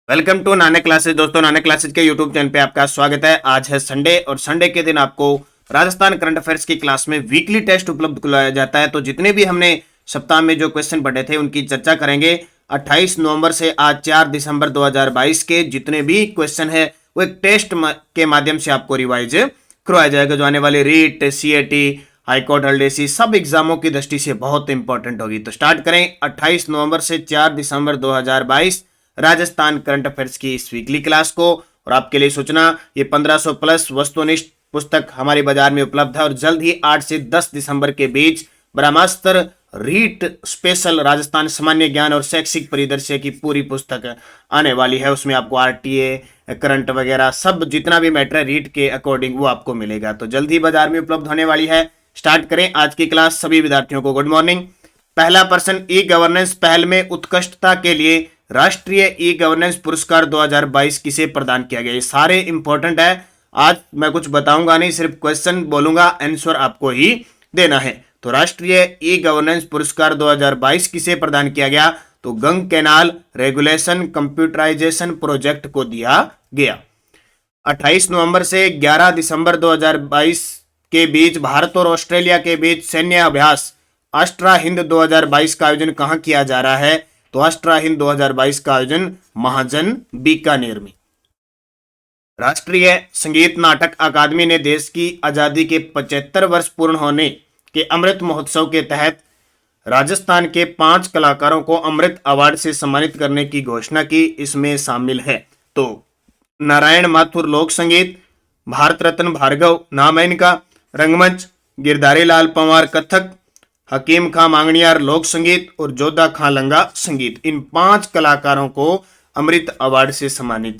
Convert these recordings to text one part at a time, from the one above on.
Welcome to Nanak classes. दोस्तों, Nanak classes के YouTube channel पे आपका स्वागत है। आज है संडे और संडे के दिन आपको राजस्थान करंट अफेयर्स की क्लास में वीकली टेस्ट उपलब्ध कराया जाता है। तो जितने भी हमने सप्ताह में जो क्वेश्चन पढ़े थे उनकी चर्चा करेंगे। 28 नवंबर से आज 4 दिसंबर 2022 के जितने भी क्वेश्चन है वो एक टेस्ट के माध्यम से आपको रिवाइज करवाया जाएगा, जो आने वाले रीट, सीएटी, हाईकोर्ट, एलडीसी सब एग्जामों की दृष्टि से बहुत इंपॉर्टेंट होगी। तो स्टार्ट करें 28 नवंबर से 4 दिसंबर 2022 राजस्थान करंट अफेयर्स की इस वीकली क्लास को। और आपके लिए सूचना, ये 1500 प्लस वस्तुनिष्ठ पुस्तक हमारे बाजार में उपलब्ध है और जल्द ही 8 से 10 दिसंबर के बीच ब्रह्मास्त्र रीट स्पेशल राजस्थान सामान्य ज्ञान और शैक्षिक परिदृश्य की पूरी पुस्तक आने वाली है। उसमें आपको आरटीए, करंट वगैरह सब जितना भी मैटर है रीट के अकॉर्डिंग वो आपको मिलेगा। तो जल्द ही बाजार में उपलब्ध होने वाली है। स्टार्ट करें आज की क्लास। सभी विद्यार्थियों को गुड मॉर्निंग। पहला प्रश्न, ई गवर्नेंस पहल में उत्कृष्टता के लिए राष्ट्रीय ई गवर्नेंस पुरस्कार 2022 किसे प्रदान किया गया। ये सारे इंपॉर्टेंट है। आज मैं कुछ बताऊंगा नहीं, सिर्फ क्वेश्चन बोलूंगा, आंसर आपको ही देना है। तो राष्ट्रीय ई गवर्नेंस पुरस्कार 2022 किसे प्रदान किया गया, तो गंग कैनाल रेगुलेशन कंप्यूटराइजेशन प्रोजेक्ट को दिया गया। 28 नवंबर से 11 दिसंबर 2022 के बीच भारत और ऑस्ट्रेलिया के बीच सैन्य अभ्यास अस्ट्रा हिंद 2022 का आयोजन कहां किया जा रहा है, तो अस्ट्रा हिंद 2022 का आयोजन महाजन बीकानेर में। राष्ट्रीय संगीत नाटक अकादमी ने देश की आजादी के 75 वर्ष पूर्ण होने के अमृत महोत्सव के तहत राजस्थान के 5 कलाकारों को अमृत अवार्ड से सम्मानित करने की घोषणा की। इसमें शामिल है तो नारायण माथुर लोक संगीत, भारत रत्न भार्गव नाम है इनका रंगमंच, गिरधारी लाल पंवार कथक, हकीम खां मांगणियार लोक संगीत और जोधा खां लंगा संगीत। इन 5 कलाकारों को अमृत अवार्ड से सम्मानित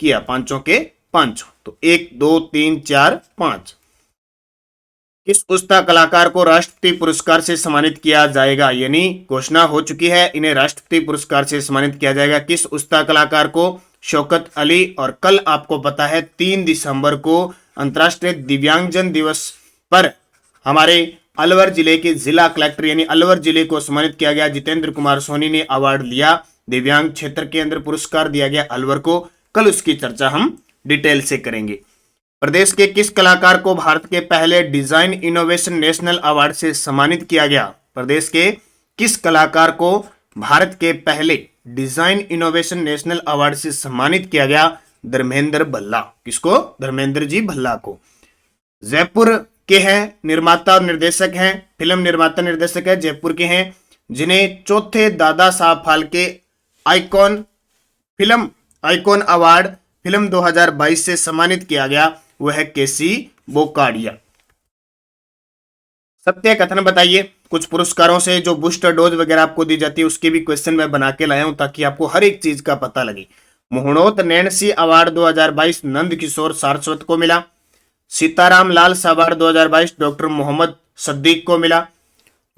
किया, पांचों के पांचों। तो 1 2 3 4 5। किस उस्ताद कलाकार को राष्ट्रपति पुरस्कार से सम्मानित किया जाएगा, यानी घोषणा हो चुकी है, इन्हें राष्ट्रपति पुरस्कार से सम्मानित किया जाएगा। किस उस्ताद कलाकार को, शौकत अली। और कल आपको पता है 3 दिसंबर को अंतर्राष्ट्रीय दिव्यांगजन दिवस पर हमारे अलवर जिले के जिला कलेक्टर यानी अलवर जिले को सम्मानित किया गया। जितेंद्र कुमार सोनी ने अवार्ड लिया, दिव्यांग क्षेत्र के अंदर पुरस्कार दिया गया अलवर को। कल उसकी चर्चा हम डिटेल से करेंगे। प्रदेश के किस कलाकार को भारत के पहले डिजाइन इनोवेशन नेशनल अवार्ड से सम्मानित किया गया। प्रदेश के किस कलाकार को भारत के पहले डिजाइन इनोवेशन नेशनल अवार्ड से सम्मानित किया गया, धर्मेंद्र भल्ला। किसको, धर्मेंद्र जी भल्ला को। जयपुर के हैं, निर्माता और निर्देशक हैं, फिल्म निर्माता निर्देशक है, जयपुर के हैं, जिन्हें चौथे Dada Saheb Phalke icon film icon award film 2022 से सम्मानित किया गया, वह है केसी बोकाडिया। सत्य कथन बताइए। कुछ पुरस्कारों से जो बूस्टर डोज वगैरह आपको दी जाती है उसके भी क्वेश्चन मैं बना के लाया हूं ताकि आपको हर एक चीज का पता लगे। मोहनोत नैन्सी अवार्ड 2022 नंद किशोर सारस्वत को मिला। सीताराम लाल अवार्ड 2022 डॉक्टर मोहम्मद सद्दीक को मिला।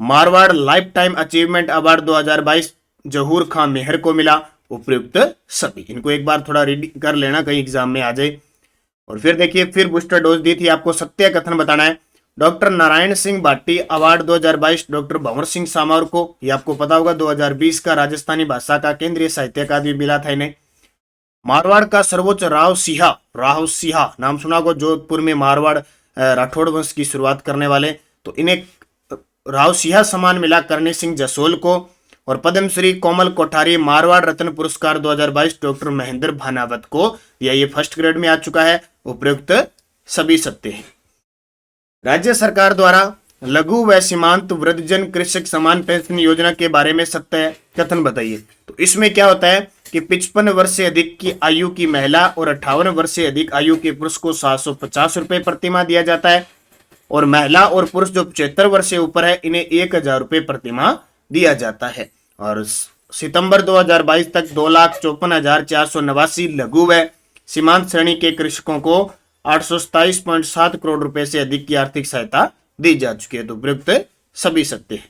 Marwar life time achievement award 2022 जहूर खां मेहर को मिला। उपयुक्त सभी। इनको एक बार थोड़ा रीड कर लेना, कहीं एग्जाम में आ जाए। और फिर देखिए, फिर बूस्टर डोज दी थी आपको, सत्य कथन बताना है। Doctor Narayan Singh Bhati award 2022 doctor Bhanwar Singh Samaur को, ये आपको पता होगा 2020 का राजस्थानी भाषा का केंद्रीय साहित्य अकादमी मिला था इन्हें। मारवाड़ का सर्वोच्च राव सिंहा नाम सुना होगा, जोधपुर में मारवाड़ राठौड़ वंश की शुरुआत करने वाले, तो इन्हें राव सिंहा सम्मान मिला करणी सिंह जसोल को। और पद्मश्री कोमल कोठारी मारवाड़ रत्न पुरस्कार 2022 डॉक्टर महेंद्र भानावत को, ये फर्स्ट ग्रेड में आ चुका है। उपयुक्त सभी सत्य हैं। राज्य सरकार द्वारा लघु व सीमांत वृद्धजन कृषक समान पेंशन योजना के बारे में सत्य कथन बताइए। तो इसमें क्या होता है कि 55 वर्ष से अधिक की आयु की महिला और 58 वर्ष से अधिक आयु के पुरुष को 750 रुपए प्रतिमाह दिया जाता है, और महिला और पुरुष जो 75 वर्ष से ऊपर है इन्हें 1000 रुपए प्रतिमाह दिया जाता है। और सितंबर 2022 तक 2,54,489 लघु व सीमांत श्रेणी के कृषकों को 827.7 करोड़ रुपए से अधिक की आर्थिक सहायता दी जा चुकी है। तो उपयुक्त सभी सत्य है।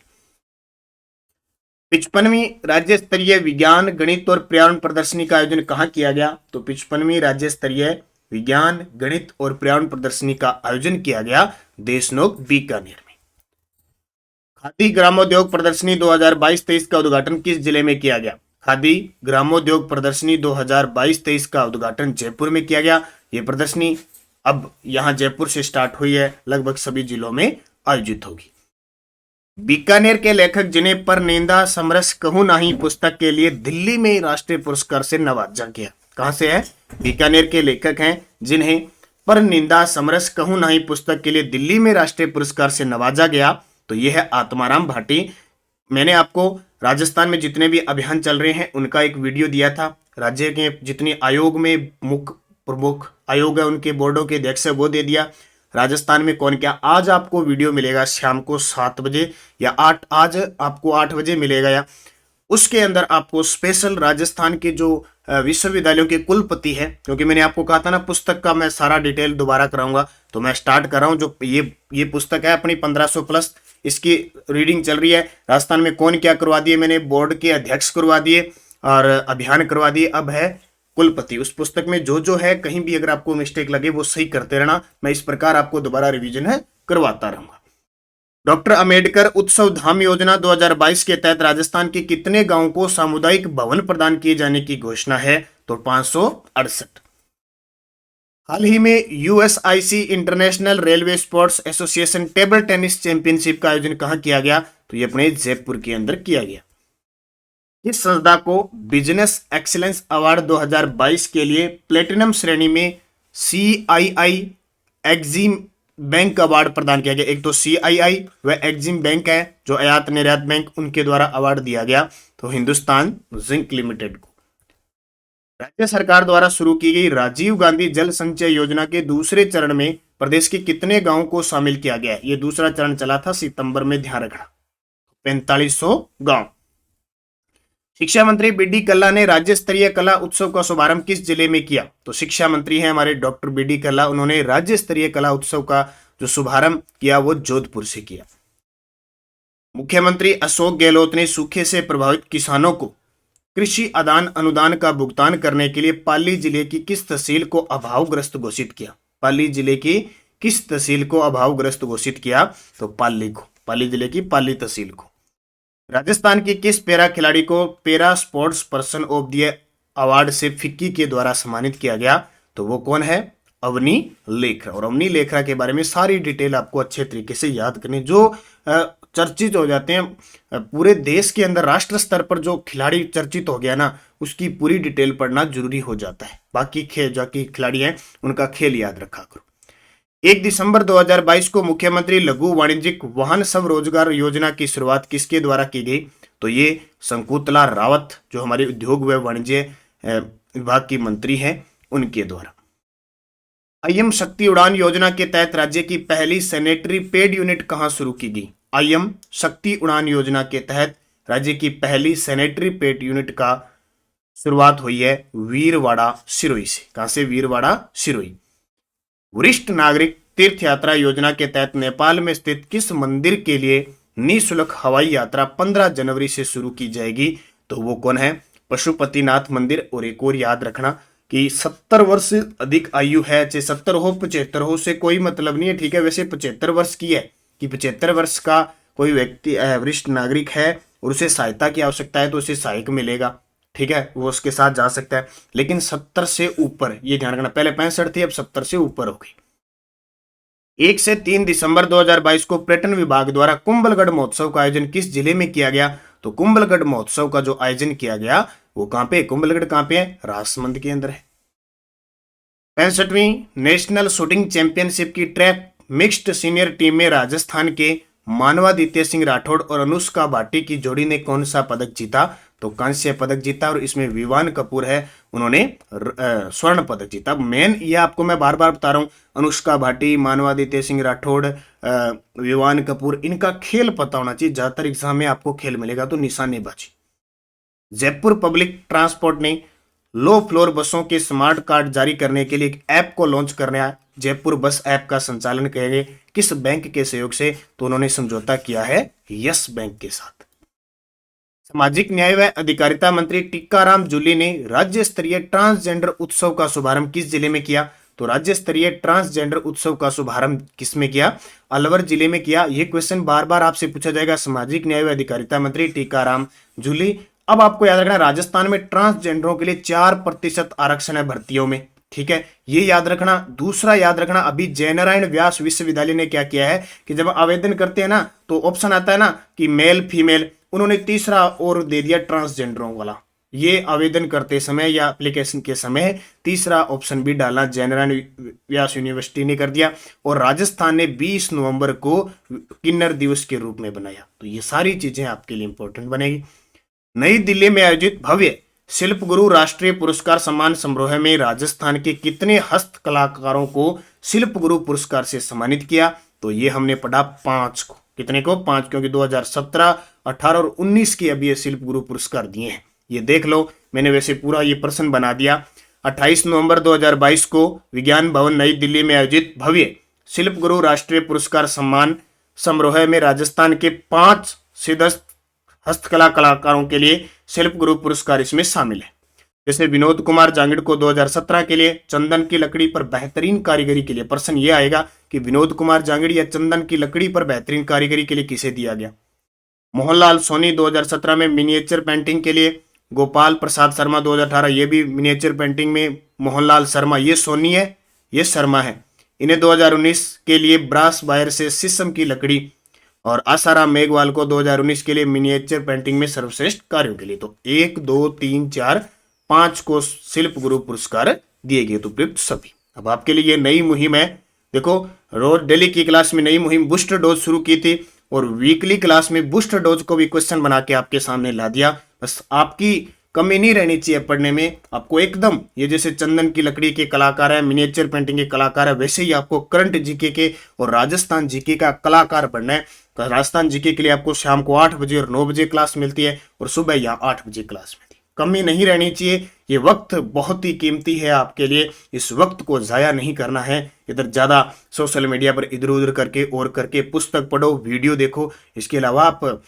55वीं राज्य स्तरीय विज्ञान गणित और पर्यावरण प्रदर्शनी का आयोजन कहां किया गया, तो 55वीं राज्य स्तरीय विज्ञान गणित और पर्यावरण प्रदर्शनी का आयोजन किया गया देशनोक बीकानेर में। खादी ग्रामोद्योग प्रदर्शनी 2022-23 का उद्घाटन किस जिले में किया गया। खादी ग्रामोद्योग प्रदर्शनी 2022-23 का उद्घाटन जयपुर में किया गया। ये प्रदर्शनी अब यहां जयपुर से स्टार्ट हुई है, लगभग सभी जिलों में आयोजित होगी। बीकानेर के लेखक जिन्हें परनिंदा समरस कहूं नाही पुस्तक के लिए दिल्ली में राष्ट्रीय पुरस्कार से नवाजा गया। कहां से है? बीकानेर के लेखक हैं जिन्हें परनिंदा समरस कहूं नाही पुस्तक के लिए दिल्ली में राष्ट्रीय पुरस्कार से नवाजा गया। तो यह है आत्माराम भाटी। मैंने आपको राजस्थान में जितने भी अभियान चल रहे हैं उनका एक वीडियो दिया था। राज्य के जितने आयोग में मुख्य प्रमुख आयोग है उनके बोर्डों के अध्यक्ष है वो दे दिया। राजस्थान में कौन क्या, आज आपको वीडियो मिलेगा शाम को 7 बजे या आज आपको 8 बजे मिलेगा। या उसके अंदर आपको स्पेशल राजस्थान के जो विश्वविद्यालयों के कुलपति है, क्योंकि मैंने आपको कहा था ना पुस्तक का मैं सारा डिटेल दोबारा कराऊंगा, तो मैं स्टार्ट कर रहा हूं। जो ये पुस्तक है अपनी 1500 प्लस, इसकी रीडिंग चल रही है। राजस्थान में कौन क्या करवा दिए, मैंने बोर्ड के अध्यक्ष करवा दिए और अभियान करवा दिए, अब है कुलपति। उस पुस्तक में जो है कहीं भी अगर आपको मिस्टेक लगे वो सही करते रहना, मैं इस प्रकार आपको दोबारा रिवीजन है करवाता रहूंगा। डॉक्टर अंबेडकर उत्सव धाम योजना 2022 के तहत राजस्थान के कितने गांवों को सामुदायिक भवन प्रदान किए जाने की घोषणा है? तो 568। हाल ही में USIC international railway sports association table tennis championship का आयोजन कहां किया गया? तो ये अपने जयपुर के अंदर किया गया। इस संस्था को बिजनेस एक्सीलेंस अवार्ड 2022 के लिए प्लेटिनम श्रेणी में CII एक्जिम बैंक अवार्ड प्रदान किया गया। एक तो CII व एक्जिम बैंक है जो आयात निर्यात बैंक, उनके द्वारा अवार्ड दिया गया तो हिंदुस्तान जिंक लिमिटेड को। राज्य सरकार द्वारा शुरू की गई राजीव गांधी जल संचय योजना के दूसरे चरण में प्रदेश के कितने गांवों को शामिल किया गया? ये दूसरा चरण चला था सितंबर में, ध्यान रखना, 4500 गांव। शिक्षा मंत्री BD कल्ला ने राज्य स्तरीय कला उत्सव का शुभारंभ किस जिले में किया? तो शिक्षा मंत्री हैं हमारे डॉक्टर BD कल्ला, उन्होंने राज्य स्तरीय कला उत्सव का जो शुभारंभ किया वो जोधपुर से किया। मुख्यमंत्री अशोक गहलोत ने सूखे से प्रभावित किसानों को कृषि आदान अनुदान का भुगतान करने के लिए पाली जिले की किस तहसील को अभावग्रस्त घोषित किया? पाली जिले की किस तहसील को अभावग्रस्त घोषित किया? तो पाली जिले की पाली तहसील को। राजस्थान की किस पैरा खिलाड़ी को para sports person of the award से फिक्की के द्वारा सम्मानित किया गया? तो वो कौन है? अवनी लेखरा। और अवनी लेखरा के बारे में सारी डिटेल आपको अच्छे तरीके से याद करनी। जो चर्चित हो जाते हैं पूरे देश के अंदर, राष्ट्र स्तर पर जो खिलाड़ी चर्चित हो गया ना, उसकी पूरी डिटेल पढ़ना जरूरी हो जाता है। बाकी जो खिलाड़ी हैं उनका खेल याद रखा करो। 1 दिसंबर 2022 को मुख्यमंत्री लघु वाणिज्यिक वाहन स्वरोजगार योजना की शुरुआत किसके द्वारा की गई? तो ये शंकुतला रावत जो हमारे उद्योग व वाणिज्य विभाग की मंत्री हैं उनके द्वारा। IM शक्ति उड़ान योजना के तहत राज्य की पहली सैनिटरी पेड यूनिट कहां शुरू की गई? IM शक्ति उड़ान योजना के तहत राज्य की पहली सैनिटरी पेड यूनिट का शुरुआत हुई है वीरवाड़ा सिरोही से। कहां से? वीरवाड़ा सिरोही। वरिष्ठ नागरिक तीर्थ यात्रा योजना के तहत नेपाल में स्थित किस मंदिर के लिए निःशुल्क हवाई यात्रा 15 जनवरी से शुरू की जाएगी? तो वो कौन है? पशुपतिनाथ मंदिर। और एक और याद रखना कि 70 वर्ष से अधिक आयु है, चाहे 70 हो 75 हो, से कोई मतलब नहीं है, ठीक है। वैसे 75 वर्ष की है कि 75 वर्ष का कोई व्यक्ति वरिष्ठ नागरिक है और उसे सहायता की आवश्यकता है तो उसे सहायक मिलेगा, ठीक है, वो उसके साथ जा सकता है। लेकिन 70 से ऊपर, ये ध्यान रखना, पहले 65 थी अब 70 से ऊपर हो गई। 1 से 3 दिसंबर 2022 को पर्यटन विभाग द्वारा कुंभलगढ़ महोत्सव का आयोजन किस जिले में किया गया? तो कुंभलगढ़ महोत्सव का जो आयोजन किया गया वो कहां पे? कुंभलगढ़ कहां पे है? राजसमंद के अंदर है। 65वीं नेशनल शूटिंग चैंपियनशिप की ट्रैक मिक्स्ड सीनियर टीम में राजस्थान के मानवादित्य सिंह राठौड़ और अनुष्का भाटी की जोड़ी ने कौन सा पदक जीता? तो कांस्य पदक जीता। और इसमें विवान कपूर है, उन्होंने स्वर्ण पदक जीता। मेन ये आपको मैं बार बार बता रहा हूं, अनुष्का भाटी, मानवादित्य सिंह राठौड़, विवान कपूर, इनका खेल पता होना चाहिए। ज्यादातर एग्जाम में आपको खेल मिलेगा तो निशानेबाजी। जयपुर पब्लिक ट्रांसपोर्ट ने लो फ्लोर बसों के स्मार्ट कार्ड जारी करने के लिए एक ऐप को लॉन्च करने आया। जयपुर बस ऐप का संचालन करेंगे किस बैंक के सहयोग से? तो उन्होंने समझौता किया है यस बैंक के साथ। सामाजिक न्याय व अधिकारिता मंत्री टीकाराम जूली ने राज्य स्तरीय ट्रांसजेंडर उत्सव का शुभारंभ किस जिले में किया? तो राज्य स्तरीय ट्रांसजेंडर उत्सव का शुभारंभ किस में किया? अलवर जिले में किया। यह क्वेश्चन बार बार आपसे पूछा जाएगा। सामाजिक न्याय व अधिकारिता मंत्री टीकाराम जूली अब आपको याद रखना राजस्थान में ट्रांसजेंडरों के लिए 4% आरक्षण है भर्तियों में, ठीक है, ये याद रखना। दूसरा याद रखना, अभी जयनारायण व्यास विश्वविद्यालय ने क्या किया है कि जब आवेदन करते हैं ना तो ऑप्शन आता है ना कि मेल फीमेल, उन्होंने तीसरा और दे दिया ट्रांसजेंडरों वाला। ये आवेदन करते समय या एप्लीकेशन के समय तीसरा ऑप्शन भी डालना जयनारायण व्यास यूनिवर्सिटी ने कर दिया। और राजस्थान ने 20 नवंबर को किन्नर दिवस के रूप में बनाया। तो ये सारी चीजें आपके लिए इंपॉर्टेंट बनेगी। नई दिल्ली में आयोजित भव्य शिल्प गुरु राष्ट्रीय पुरस्कार सम्मान समारोह में राजस्थान के कितने हस्त कलाकारों को शिल्प गुरु पुरस्कार से सम्मानित किया? तो ये हमने पढ़ा 5 को। कितने को? 5, क्योंकि 2017, 18 और 19 के अभी ये शिल्प गुरु पुरस्कार दिए हैं। ये देख लो, मैंने वैसे पूरा ये प्रश्न बना दिया। 28 नवंबर 2022 को विज्ञान भवन नई दिल्ली में आयोजित भव्य शिल्प गुरु राष्ट्रीय पुरस्कार सम्मान समारोह में राजस्थान के 5 सिद्धहस्त हस्तकला कलाकारों के लिए शिल्प गुरु पुरस्कार इसमें शामिल है। जैसे विनोद कुमार जांगिड़ को 2017 के लिए चंदन की लकड़ी पर बेहतरीन कारीगरी के लिए, प्रश्न ये आएगा कि विनोद कुमार जांगिड़ या चंदन की लकड़ी पर बेहतरीन कारीगरी के लिए किसे दिया गया? मोहनलाल सोनी 2017 में मिनिएचर पेंटिंग के लिए, गोपाल प्रसाद शर्मा 2018, ये भी मिनिएचर पेंटिंग में मोहनलाल शर्मा, ये सोनी है, ये शर्मा है। इन्हें 2019 के लिए ब्रास वायर से शीशम की लकड़ी, और आसाराम मेघवाल को 2019 के लिए मिनिएचर पेंटिंग में सर्वश्रेष्ठ कार्यों के लिए। तो 1, 2, 3, 4, 5 को शिल्प गुरु पुरस्कार दिए गए। तो उपयुक्त सभी। अब आपके लिए ये नई मुहिम है। देखो, रोज डेली की क्लास में नई मुहिम बूस्टर डोज शुरू की थी और वीकली क्लास में बूस्टर डोज को भी क्वेश्चन बना के आपके सामने ला दिया। बस आपकी कमी नहीं रहनी चाहिए पढ़ने में। आपको एकदम ये जैसे चंदन की लकड़ी के कलाकार है, मिनिएचर पेंटिंग के कलाकार है, वैसे ही आपको करंट जीके के और राजस्थान जीके का कलाकार बनना है। तो राजस्थान जीके के लिए आपको शाम को 8 बजे और 9 बजे क्लास मिलती है और सुबह यहाँ 8 बजे क्लास मिलती है। कमी नहीं रहनी चाहिए। ये वक्त बहुत ही कीमती है आपके लिए, इस वक्त को जाया नहीं करना है। इधर ज़्यादा सोशल मीडिया पर इधर उधर करके और करके पुस्तक पढ़ो, वीडियो देखो। इसके अलावा आप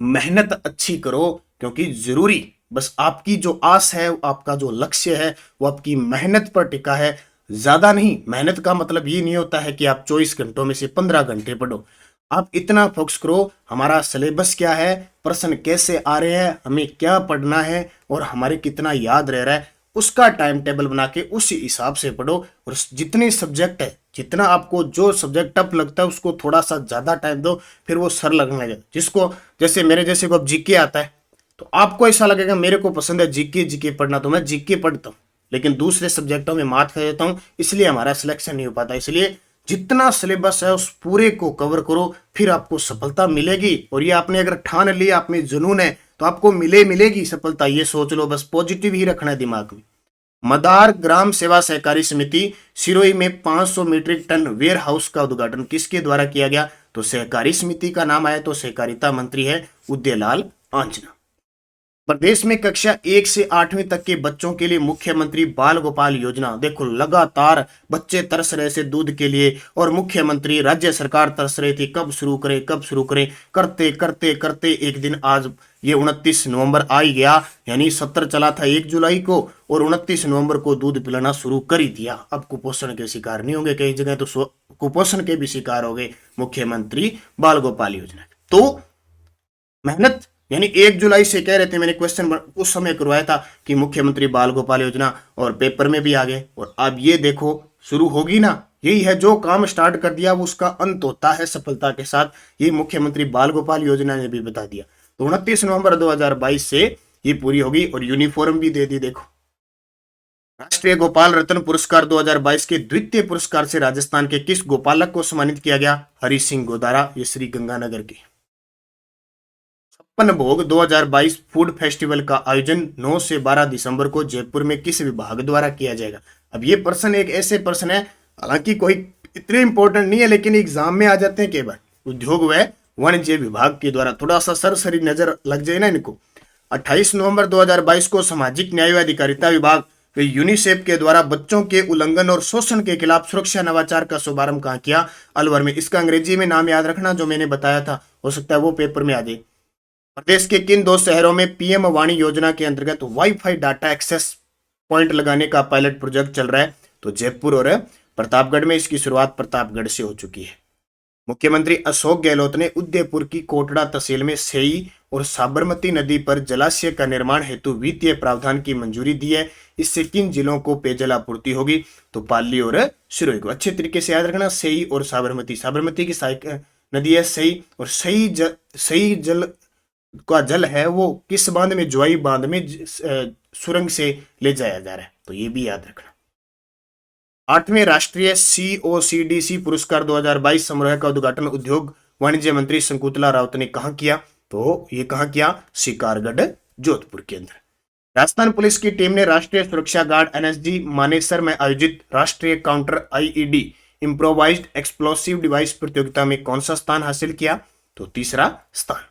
मेहनत अच्छी करो, क्योंकि जरूरी बस आपकी जो आस है, आपका जो लक्ष्य है, वो आपकी मेहनत पर टिका है, ज्यादा नहीं। मेहनत का मतलब ये नहीं होता है कि आप 24 घंटों में से 15 घंटे पढ़ो। आप इतना फोकस करो, हमारा सिलेबस क्या है, प्रश्न कैसे आ रहे हैं, हमें क्या पढ़ना है और हमारे कितना याद रह रहा है, उसका टाइम टेबल बना के उसी हिसाब से पढ़ो। और जितने सब्जेक्ट है, जितना आपको जो सब्जेक्ट टफ लगता है उसको थोड़ा सा ज्यादा टाइम दो, फिर वो सर लगने लगे। जिसको जैसे मेरे जैसे को अब जीके आता है तो आपको ऐसा लगेगा मेरे को पसंद है जीके पढ़ना, तो मैं जीके पढ़ता हूँ, लेकिन दूसरे सब्जेक्टों में मात कर देता हूँ, इसलिए हमारा सिलेक्शन नहीं हो पाता। इसलिए जितना सिलेबस है उस पूरे को कवर करो, फिर आपको सफलता मिलेगी। और ये आपने अगर ठान लिया, आप में जुनून है, तो आपको मिलेगी सफलता। ये सोच लो, बस पॉजिटिव ही रखना है दिमाग में। मदार ग्राम सेवा सहकारी समिति सिरोही में 500 मीट्रिक टन वेयर हाउस का उद्घाटन किसके द्वारा किया गया? तो सहकारी समिति का नाम आया तो सहकारिता मंत्री है उदयलाल आंजना। प्रदेश में कक्षा 1 से 8वीं तक के बच्चों के लिए मुख्यमंत्री बाल गोपाल योजना, देखो लगातार बच्चे तरस रहे थे दूध के लिए और मुख्यमंत्री राज्य सरकार तरस रही थी कब शुरू करें, करते करते करते एक दिन आज ये 29 नवंबर आ ही गया। यानी सत्र चला था 1 जुलाई को और 29 नवंबर को दूध पिलाना शुरू कर ही दिया। अब कुपोषण के शिकार नहीं होंगे, कई जगह तो कुपोषण के भी शिकार हो गए मुख्यमंत्री बाल गोपाल योजना। तो मेहनत, यानी 1 जुलाई से कह रहे थे, मैंने क्वेश्चन उस समय करवाया था कि मुख्यमंत्री बाल गोपाल योजना, और पेपर में भी आ गए। और अब ये देखो शुरू होगी ना, यही है जो काम स्टार्ट कर दिया वो उसका अंत होता है सफलता के साथ। ये मुख्यमंत्री बाल गोपाल योजना ने भी बता दिया। तो 29 नवंबर 2022 से ये पूरी होगी और यूनिफॉर्म भी दे दी। देखो, राष्ट्रीय गोपाल रत्न पुरस्कार 2022 के द्वितीय पुरस्कार से राजस्थान के किस गोपालक को सम्मानित किया गया? हरि सिंह गोदारा, ये श्री गंगानगर के। भोग 2022 फूड फेस्टिवल का आयोजन 9 से 12 दिसंबर को जयपुर में किस विभाग द्वारा किया जाएगा? अब ये प्रश्न एक ऐसे प्रश्न है, हालांकि कोई इतने इंपॉर्टेंट नहीं है, लेकिन एग्जाम में आ जाते हैं कई बार। उद्योग व वाणिज्य विभाग के द्वारा, थोड़ा सा सरसरी नजर लग जाए ना इनको। 28 नवंबर 2022 को सामाजिक न्याय व अधिकारिता विभाग व यूनिसेफ के द्वारा बच्चों के उल्लंघन और शोषण के खिलाफ सुरक्षा नवाचार का शुभारंभ कहाँ किया? अलवर में। इसका अंग्रेजी में नाम याद रखना जो मैंने बताया था, हो सकता है वो पेपर में आ जाए। प्रदेश के किन 2 शहरों में पीएम वाणी योजना के अंतर्गत वाईफाई डाटा एक्सेस पॉइंट लगाने का पायलट प्रोजेक्ट चल रहा है? तो जयपुर और प्रतापगढ़ में। इसकी शुरुआत प्रतापगढ़ से हो चुकी है। मुख्यमंत्री अशोक गहलोत ने उदयपुर की कोटड़ा तहसील में सेई और साबरमती नदी पर जलाशय का निर्माण हेतु वित्तीय प्रावधान की मंजूरी दी है। इससे किन जिलों को पेयजल आपूर्ति होगी? तो पाली और सिरोही को अच्छे तरीके से याद रखना। सही और साबरमती, साबरमती की नदी है सही, और सही जल का जल है वो किस बांध में? ज्वाई बांध में सुरंग से ले जाया जा रहा है, तो ये भी याद रखना। 8वें राष्ट्रीय COCDC पुरस्कार 2022 समारोह का उद्घाटन उद्योग वाणिज्य मंत्री शंकुतला राउत ने कहाँ किया? तो ये कहाँ किया? शिकारगढ़ जोधपुर के अंदर। राजस्थान पुलिस की टीम ने राष्ट्रीय सुरक्षा गार्ड NSG मानेसर में आयोजित राष्ट्रीय counter IED improvised explosive device प्रतियोगिता में कौन सा स्थान हासिल किया? तो तीसरा स्थान।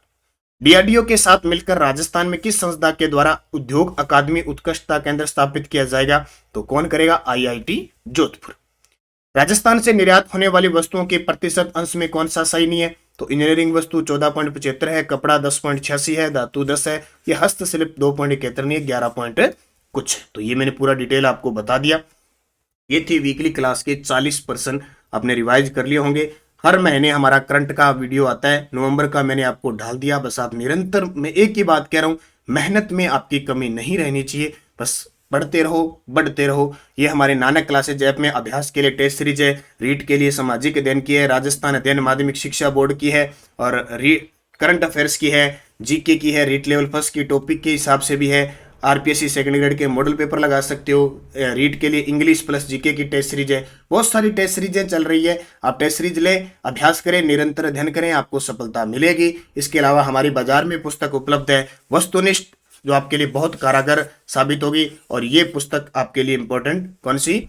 DRDO के साथ मिलकर राजस्थान में किस संस्था के द्वारा उद्योग अकादमी उत्कृष्टता केंद्र स्थापित किया जाएगा? तो कौन करेगा? IIT जोधपुर। राजस्थान से निर्यात होने वाली वस्तुओं के प्रतिशत अंश में कौन सा सही नहीं है? तो इंजीनियरिंग वस्तु 14.75 है, कपड़ा 10.86 है, धातु 10 है, ये हस्तशिल्प 2.71 नहीं है, 11 पॉइंट कुछ। तो ये मैंने पूरा डिटेल आपको बता दिया। ये थी वीकली क्लास के 40% आपने रिवाइज कर लिए होंगे। हर महीने हमारा करंट का वीडियो आता है, नवंबर का मैंने आपको डाल दिया। बस आप निरंतर, मैं एक ही बात कह रहा हूं, मेहनत में आपकी कमी नहीं रहनी चाहिए, बस पढ़ते रहो, बढ़ते रहो। ये हमारे नानक क्लासेज ऐप में अभ्यास के लिए टेस्ट सीरीज है, रीट के लिए सामाजिक अध्ययन की है, राजस्थान अध्ययन माध्यमिक शिक्षा बोर्ड की है, और करंट अफेयर्स की है, GK की है, रीट लेवल फर्स्ट की टॉपिक के हिसाब से भी है। RPSC सेकंड ग्रेड के मॉडल पेपर लगा सकते हो। रीड के लिए इंग्लिश प्लस GK की टेस्ट सीरीज है, बहुत सारी टेस्ट सीरीजें चल रही है। आप टेस्ट सीरीज ले, अभ्यास करें, निरंतर अध्ययन करें, आपको सफलता मिलेगी। इसके अलावा हमारी बाजार में पुस्तक उपलब्ध है वस्तुनिष्ठ, जो आपके लिए बहुत कारगर साबित होगी। और ये पुस्तक आपके लिए इंपॉर्टेंट कौन सी?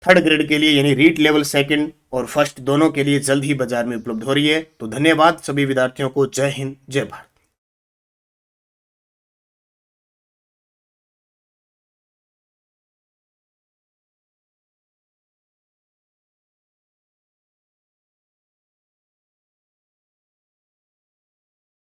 थर्ड ग्रेड के लिए, यानी रीट लेवल सेकंड और फर्स्ट दोनों के लिए जल्द ही बाजार में उपलब्ध हो रही है। तो धन्यवाद सभी विद्यार्थियों को। जय हिंद, जय भारत।